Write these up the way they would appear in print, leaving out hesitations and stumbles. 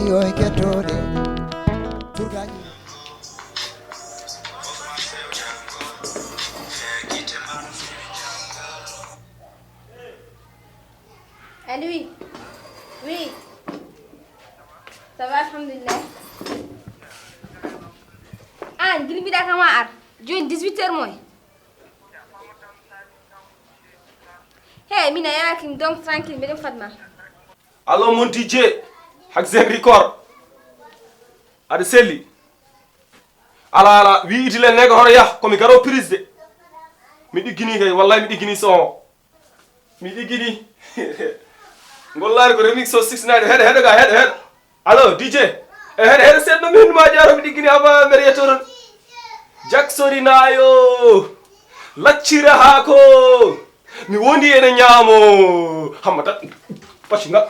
Allô, oui. Oui. Ça va, alhamdulillah. Ah, ngir bi da kama ar. Join 18h moins. Hey, mina yana kim donc tranquille, madame Fatma. Allo mon DJ, hak zen record. Ada selli. Ala wi itile nega hono yah komi garo prise de. Mi diggini kay wallahi mi diggini son. Mi diggini. Ngollari ko remix so 69 head ga head. Allo DJ. Head set no min ma jaro mi diggini aba mer yetoron. Jacksori nayo. Laccira hako. Mi wondi ene nyamo. Hammadal. Pachinga.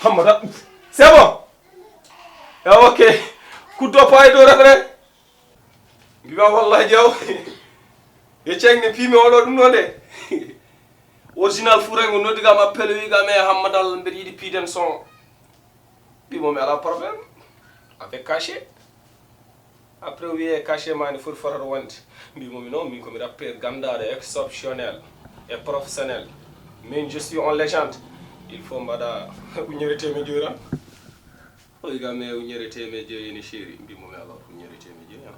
Hammadal. C'est bon. Ya ok. Kuddo pay do refre. Biba wallahi jaw. E cengni pimi odo dum non de. Original furango nodiga ma appel wi ga me Hammadal mber yidi piden son. Bi mo me ala problème avec cachet. Après oui cachet mani fur farar wonde. Bi mo mi non min ko mi rappeur gandade exceptionnel et professionnel. Mais je suis en légende. Il faut mbada uñerete me joira. O ga me uñerete me joyi ni chéri bi mo me ala uñerete me joyi.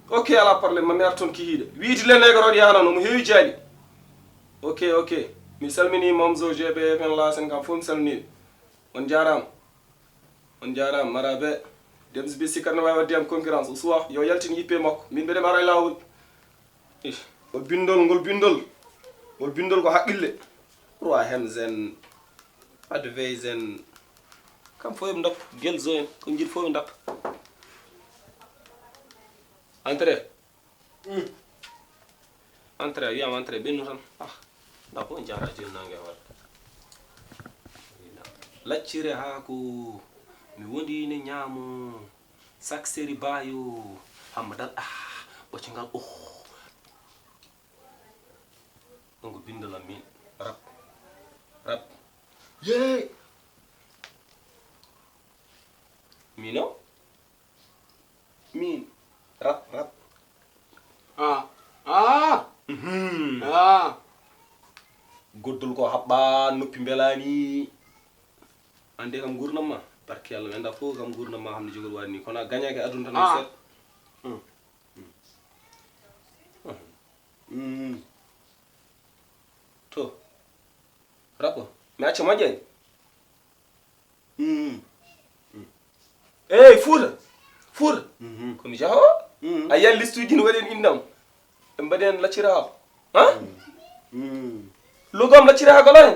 Ok ala problème ma mer ton ki hide. Wiiti le negoro yana no mo hewi jali. Ok mi salmini momzo GB fen la sen kam fum salmini on jaram marabe dem bi sikarna way waddi am concurrence usuwa yo yaltini yippe makko min be dem aray lawol o bindol ko haqqille roi hemzen adveisen kam fo ndap gel zoen ko jil fo ndap entrée yam entrée bennu tan da ko jara jil nange wat laccire ha ko mi wondi ne nyaamu sakseri bayo Hammadal bocingal ngo bindala min rap ye mino min rap goddol ko habba noppi belani ande kam gurnam ma barki Allah wenda fo kam gurnam ma hamde jogol wani kono gagnake aduna tan set to rapo mi acca majjay fuuta komi jaho a yan listuji no waɗen indam ɓe mbaɗen laccira ha logam laccira ha golani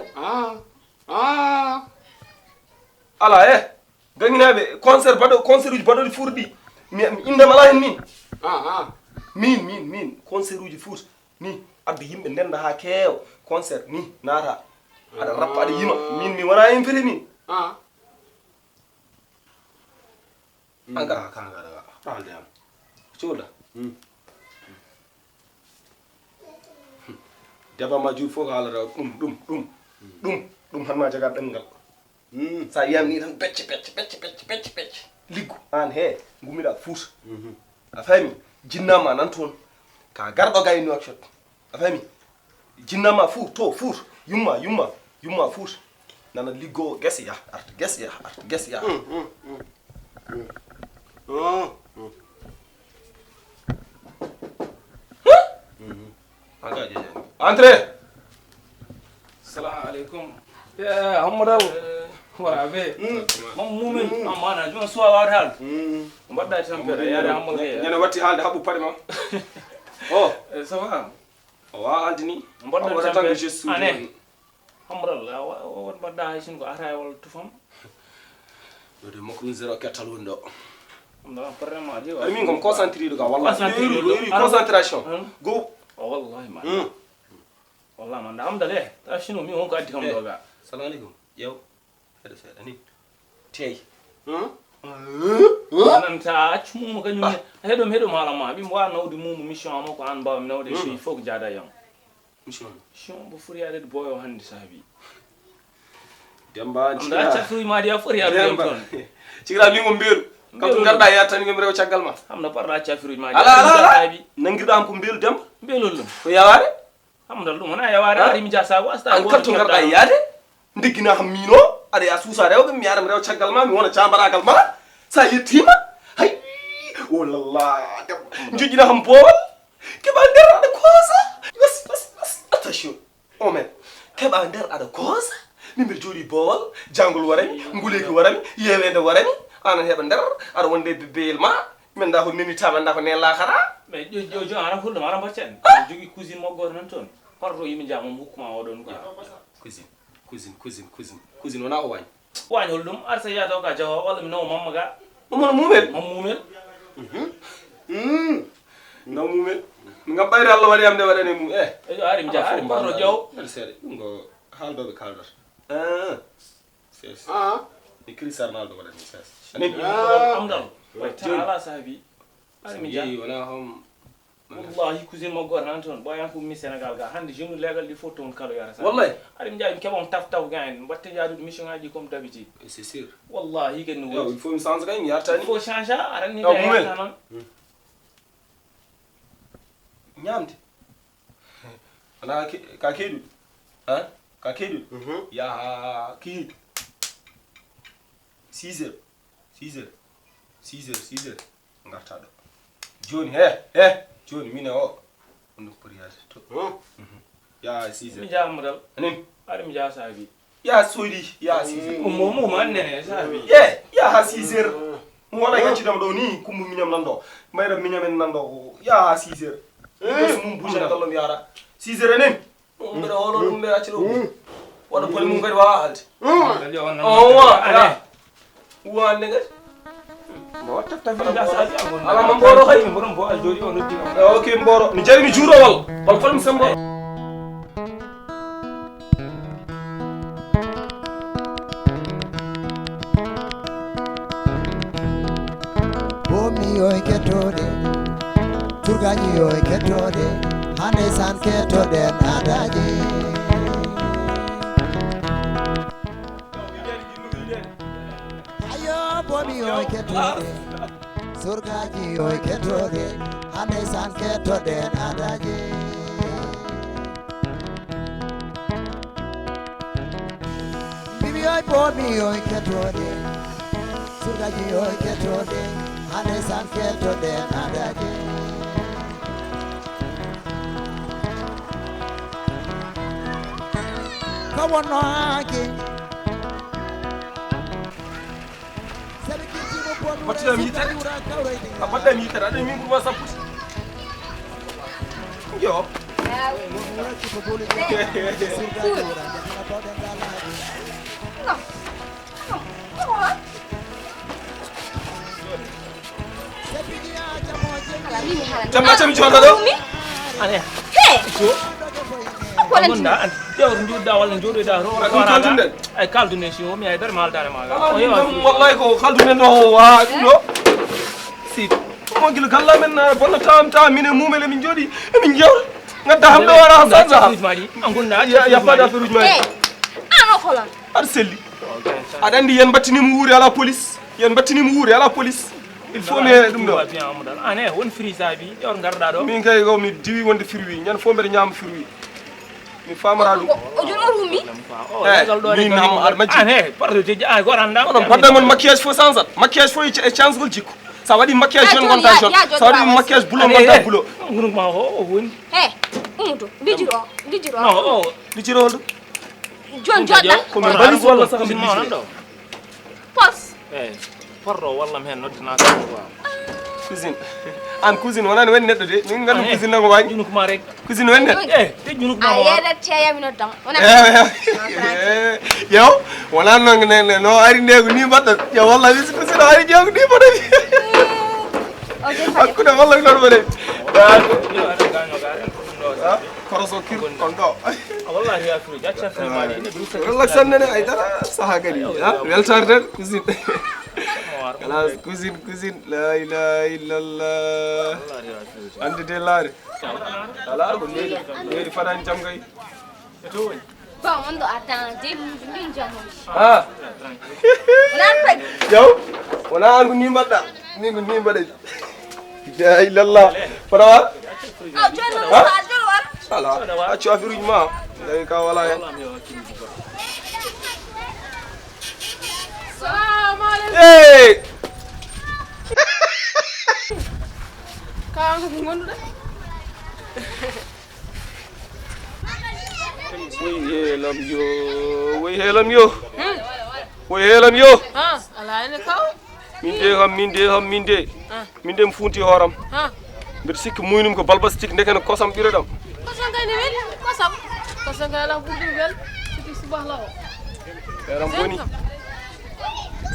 ala ganginaɓe concert uji baɗoɗi fuurɗi mi indam ala hen min concert uji fuuta ni addu yimɓe ndenda ha keewa concert ni naata aɗa rappa aɗa yima min mi wona infiré min angara kangara alde am cola deba ma jur fof haala ɗum hanma jaga ɗemgal sa yiyam ni tan becce liggu an he gummiɗa fuuta a faami jinnama nan toon ka garɗo gayni workshop a faami jinnama fuuta yumma fuuta nana liggo guese ya arta guese ya Entrez. Assalamu alaikum. Ya Hammadal. Warabe. Mumin amana juma suwa war hal. Mbadda tampere ya Hammadal. Yana watti halde habu pare ma. Oh, ça va. Wa aldini. Mbadda tampere. Ane. Hammadal won mbadda hay sin ko atay wal tufam. Do makru zero ketal wondo. Hammadal vraiment di. Min kom concentré ga wallahi. Concentration. Go. Wallahi man. Wallahi man Hammadal ta shino mi won ko addi kam doga. Assalamu alaikum. Yow. Hada sai ani. Tey. Nanta accumu kanyum hedo malama bi mo nawdi mum mission amako an ba nawde il faut que jada yam mission bo furi ade boyo hande sabi Demba da ca fruit ma dia fori yaru dem ton cikira mi ngom beelu kam to garda ya tan ngam rew caggal ma amna parla ca fruit ma ala nangirda am ko beelu dem beelol ko yaware Hammadal dum na yaware ari mi jassa ko asta an katto garda yaade ndigina ham mino ada ya suusa rew mi yaram rew caggal ma mi wona cambaragal ma sa yettima hay oh la la njujina ham bool keba der ada kosa bas attention o men keba der ada kosa nimir jodi bool jangol warami nguleki warami yewende warami ana heba der ada wonde bebel ma men da ko neni tamanda ko nella khara mais jojo ana fuldo mara baccen jogi cousine mo gor nan ton pardo yimi jamum hukuma odon ko cousine wana o wañ holdum arsa ya to ka jawo wala mi no mamma ga mumel no mumel ngam bayri Allah wali am de wadane mum ari mi ja ari pardo jaw sere ngo haldo be kaldar ses ni crisar naldo wadane ses ani amdal way taala sabi ari mi ja wala hom wallahi cousine mo gor nan ton boyan ko mi Sénégal ga hande jeune legal di photo on kala yara sa wallahi ari mi ja mi kebon taf gaen watte jaadu mission ngaji comme d'habitude c'est sûr wallahi ken no il faut me changer gaen yartani il faut changer aran ni non ñamde ana ka kedu ha ka kedu ya kedu 6h ngarta do joni joni mine o on poriyade to ya 6h mi jamudal anen ari mi ja sabi ya soydi ya 6h mo manne sabi ya ha 6h mo wala ganci dam do ni kumbu miñam nan do mayra miñamen nan do ya 6h mum bujana dallom yara 6h anen mbere holo dum be aciro wala poli mum kadi wa halde wa nega mo tafta fi da sa ala mo mboro hay mboro bo al jodi on noddi okay mboro mi jari mi juro wal fal mi sambo bomi yoy ketode turgaji yoy ketode hande san ketode nadaji bomi yoy ketode surgaji yoy ketode hande san ketode nadaji bibi yoy bomi yoy ketode surgaji yoy ketode hande san ketode nadaji kawono agi Battidam yitere a baddam yitere aɗa min kuma sapputi yo jamma cami jonda ɗo ane Walantina. Yo njuda wala njododa ro wala ay kaldune si o mi ay dar mal dare maga o yo wallahi ko khaldune no wa no si mo gil galla men bonna tam mine mumele min jodi min jew ngadda hamdo wara sanza angunda ya fada firuj ma Ano kolon. ar selli ada andi yen battini mu wuri ala police il faut me dum do ane won free sabi yor garda do min kay go mi diwi wonde firwi ñan fo mbere ñam firwi mi famara dum O jono rumi. min nam ar majji ane pardo je ay goranda on badda mon maquillage fo sans maquillage fo e chance gol jikko sa wadi maquillage jon gonta jon sa wadi maquillage bulo gonta bulo ngunu ma ho woni Umuto. Dijiro. no o lijiro do Jon jodda. ko mi bari wala sax mi do Pos. porro walla hen noddina ko cuisine an cuisine wona no wen neddo de min ngal cuisine nango waji junu kuma rek cuisine wen neddo te junu kuma Ayeda teya mi noddam. yow wala no ari ndego ni badda ya walla wis cuisine ari jeego ni bodo hakkude walla non bode koroso kir kon do wallahi ya furu jacca fere mali ne du sa relax sanne ay dara saha gadi weltarde cuisine خلاص كوزين لا اله الا الله عندي دلار لا قول لي فران جام غاي to Bon, on doit attendre. Min jamu. Ah. Nan fay. Yow wona an ko ni mbaɗɗa min ko ni mbaɗa la ilallah farawa Ah, jono wa, jono wa. ala accu affaire uji ma lay ka wala hen Salam alaikum. hey Ka ko gonduɗa? woy heelam yo woy heelam yo Ah, ala ene kaw. min de mi funti horam Ah. mbiɗa sikki muynum ko balbastik ndekene kosam ɓiroɗam Kosam kay ni wel? Kosam kay la ɓurɗum wel. Siki subah la o. eram boni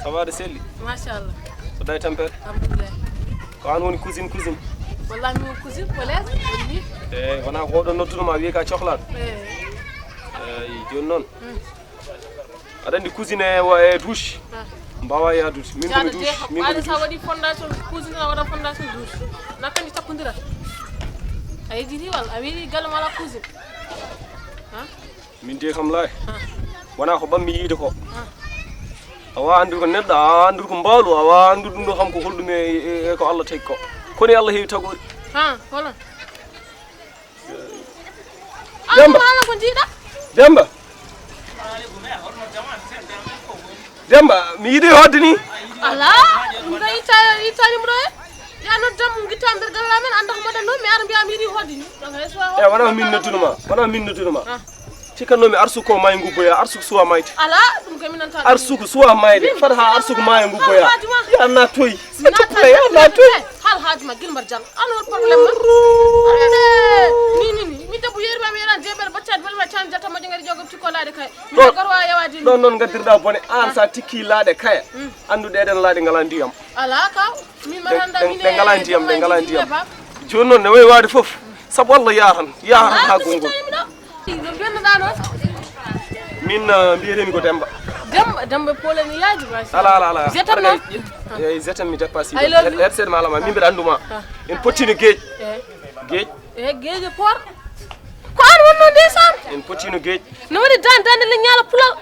ça va de selli Machallah. so day tampere Alhamdulillah. ko an woni cousine Wallahi mi cousine Polel. Woni. eyyi wona ko oɗon noddunoma wiye ka cohlaɗo eyyi joni noon aɗa andi cousine e douche mbawa yadude min komi douche min komi sa waɗi fondation cousine a waɗa fondation douche nakandi takkodira a yejiti walla a wiɗi galle mala cousine min de kam lay wona ko ɓammi yiide ko a wawa andude ko neɗɗo a wawa andude ko mbawlu a wawa andude ɗum ɗo kam ko holɗum e ko Allah tagi ko koni Allah heewi tagore holon Demba ala ko jiiɗa Demba mi yiiɗi hodde ni ala ɗum ka ittanimo ɗo e ya noddam guitta nder galla men anda ko mbaɗan ɗo mi ara mbiyam yiiɗi hodde ni donc hay sowa e wona min noddunoma cikkannomi arsuko ma e ngubboya arsuko suwa mayde ala ɗum ka minanta arsuko suwa mayde fata ha arsuko ma e ngubboya yanna toyi yanna toyi hal haajuma guilmbar diallo an won probléme ma ni mi debbo yeeri mami yeran jeɓere baccade belma tan jatta moƴo ngari jogom tikko laaɗe kaya mi gor wawa yewade ɗon noon gaddirɗa bone an sa tikki laaɗe kaya andude eɗen laaɗe ngala ndiyam ala kaw min maranda ɗe ngala ndiyam joni noon ne wawi wade foof saabu Allah yahan ha gongol no bennoɗa noon min mbiyetemi ko Demba Polel ni yaaji basi ala jetam noon eyi jetam mi dépasse I love you. her seeɗa malama min mbiɗa anduma en pottino gueeƴ geeje por ko an wonno ndeysan en pottino gueeƴ no waɗi dande le ñaala pulal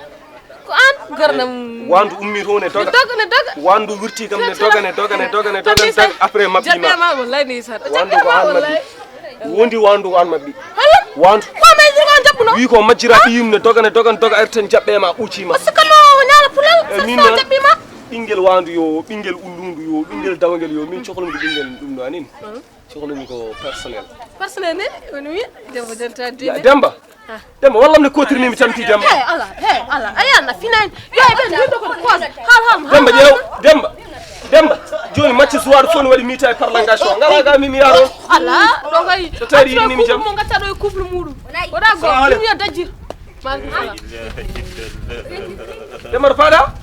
ko an garnam wandu ummi toon e doga ne doga wandu wirti kam ne dogane après maɓɓima jaɓɓema wallahi ndeysan wandu ko an mabɓi wondi wandu ko an mabɓi wandu ko meji ko jabbuno wi ko majjira ɓiyum ne doga ari tan jaɓɓema ɓuccima sikkanno ñaala pulal min sa jaɓɓima ɓinguel wandu yo ɓinguel ullundu yo ɓinguel dawguel yo min cohlumi ko ɓinguel ɗum ɗo anini cohlumi ko personnel ne woni wi debbo janta Demba wallam ne kotirnimi tampi Demba ala ayana finani yo e ɓen windo ko cause hal Demba ƴeew Demba joni match soir fo ne waɗi mita e prolongation ngala ga mimi yaron ala ɗo kay so tawi yiɗinimi jam mo gatta ɗo e couple muɗum waɗa go ɗum yo dajjir maaleykum salam Demba ɗo faada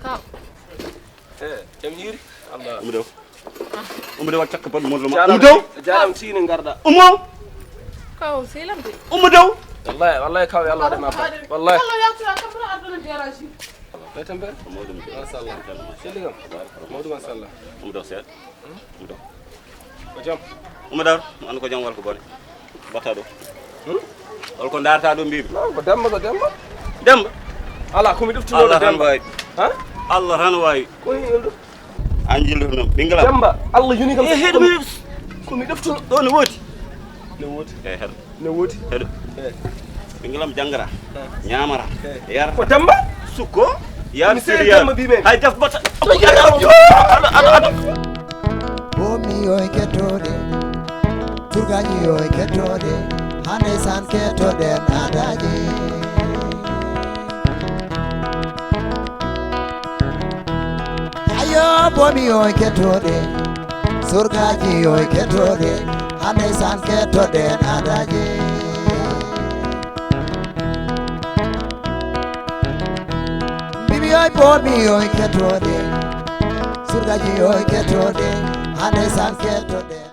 kaw jam hiiri Allah umu daw cakka pan mo jaram tini garda kaw sehilamde wallahi kaw Allah waɗama fa wallahi Allah yaltura kam bura aduna dérangé lay tampere machallah selli kam mawɗum machallah umu daw seet ko jam umu daw an ko jam wal ko bone batta ɗo wal ko darta ɗo mbimi ko Demba ala komi ɗoftunoɗo Allah tan Demba wawi Allah tan wawi ko hiɗo an jillutonom ɓingala Demba Allah yuni kam heɗumi komi ɗoftuno ɗo ne woodi ne heɗo woodi heɗo ɓingalam janggata ñamata yarata ko Demba sukko yaar Mi seeɗa sérieux Demba mbiɓen. hay def batta bomi yo e kettode turgaji yo e kettode hande san kettoɗen adaji ayo bomi yo e kettode surgaji yo e kettode hande san kettoɗen adaji bibi yo bomi yo e kettode surgaji yo e kettode hande san kettoɗen